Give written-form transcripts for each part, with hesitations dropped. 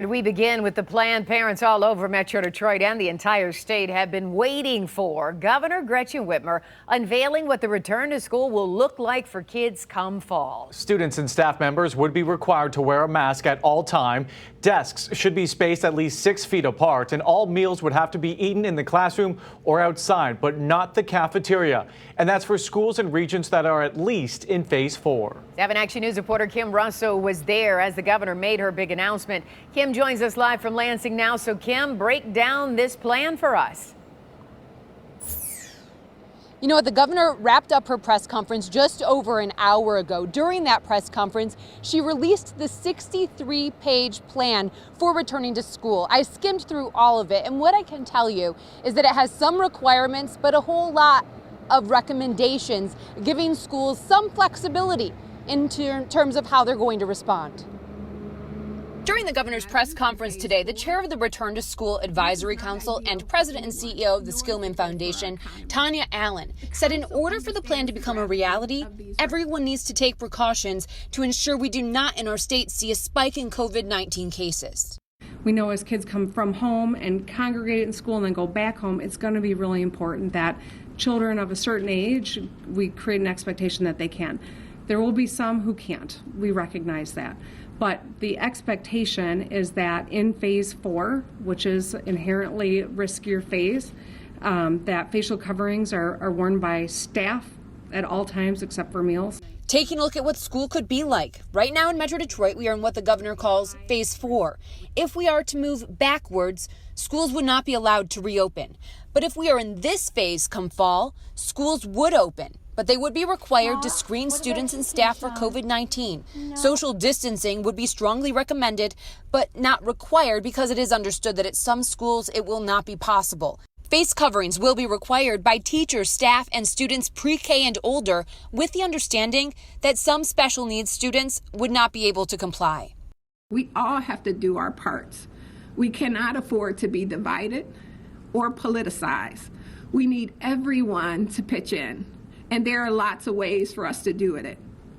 We begin with the plan parents all over Metro Detroit and the entire state have been waiting for. Governor Gretchen Whitmer unveiling what the return to school will look like for kids come fall. Students and staff members would be required to wear a mask at all time. Desks should be spaced at least 6 feet apart, and all meals would have to be eaten in the classroom or outside, but not the cafeteria. And that's for schools and regions that are at least in phase 4. 7 Action News reporter Kim Russell was there as the governor made her big announcement. Kim joins us live from Lansing now. So Kim, break down this plan for us. You know what, the governor wrapped up her press conference just over an hour ago. During that press conference, she released the 63-page plan for returning to school. I skimmed through all of it, and what I can tell you is that it has some requirements, but a whole lot of recommendations, giving schools some flexibility in terms of how they're going to respond. During the governor's press conference today, the chair of the Return to School Advisory Council and president and CEO of the Skillman Foundation, Tanya Allen, said in order for the plan to become a reality, everyone needs to take precautions to ensure we do not in our state see a spike in COVID-19 cases. We know as kids come from home and congregate in school and then go back home, it's going to be really important that children of a certain age, we create an expectation that they can. There will be some who can't. We recognize that. But the expectation is that in phase 4, which is inherently riskier phase, that facial coverings are worn by staff at all times except for meals. Taking a look at what school could be like. Right now in Metro Detroit, we are in what the governor calls phase 4. If we are to move backwards, schools would not be allowed to reopen. But if we are in this phase come fall, schools would open. But they would be required to screen students and staff for COVID-19. Social distancing would be strongly recommended, but not required because it is understood that at some schools it will not be possible. Face coverings will be required by teachers, staff, and students pre-K and older, with the understanding that some special needs students would not be able to comply. We all have to do our parts. We cannot afford to be divided or politicized. We need everyone to pitch in. And there are lots of ways for us to do it.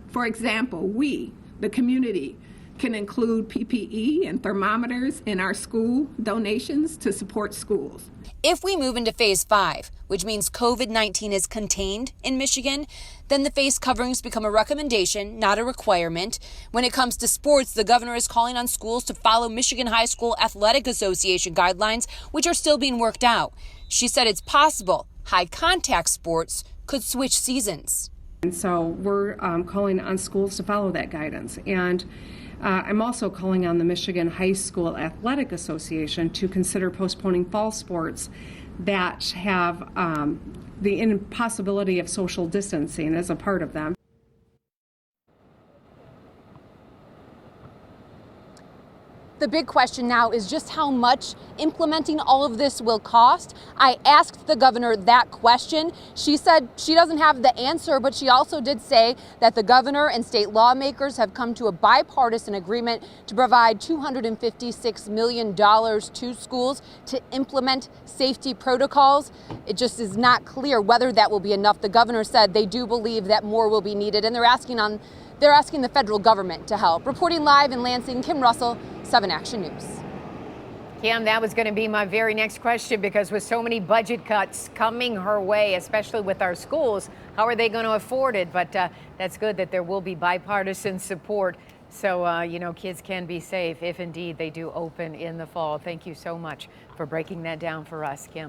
For example, we, the community, can include PPE and thermometers in our school donations to support schools. If we move into phase 5, which means COVID-19 is contained in Michigan, then the face coverings become a recommendation, not a requirement. When it comes to sports, the governor is calling on schools to follow Michigan High School Athletic Association guidelines, which are still being worked out. She said it's possible high contact sports could switch seasons. And so we're calling on schools to follow that guidance. And I'm also calling on the Michigan High School Athletic Association to consider postponing fall sports that have the impossibility of social distancing as a part of them. The big question now is just how much implementing all of this will cost. I asked the governor that question. She said she doesn't have the answer, but she also did say that the governor and state lawmakers have come to a bipartisan agreement to provide $256 million to schools to implement safety protocols. It just is not clear whether that will be enough. The governor said they do believe that more will be needed, and they're asking the federal government to help. Reporting live in Lansing, Kim Russell, 7 Action News. Kim, that was going to be my very next question, because with so many budget cuts coming her way, especially with our schools, how are they going to afford it? But that's good that there will be bipartisan support. So, kids can be safe if indeed they do open in the fall. Thank you so much for breaking that down for us, Kim.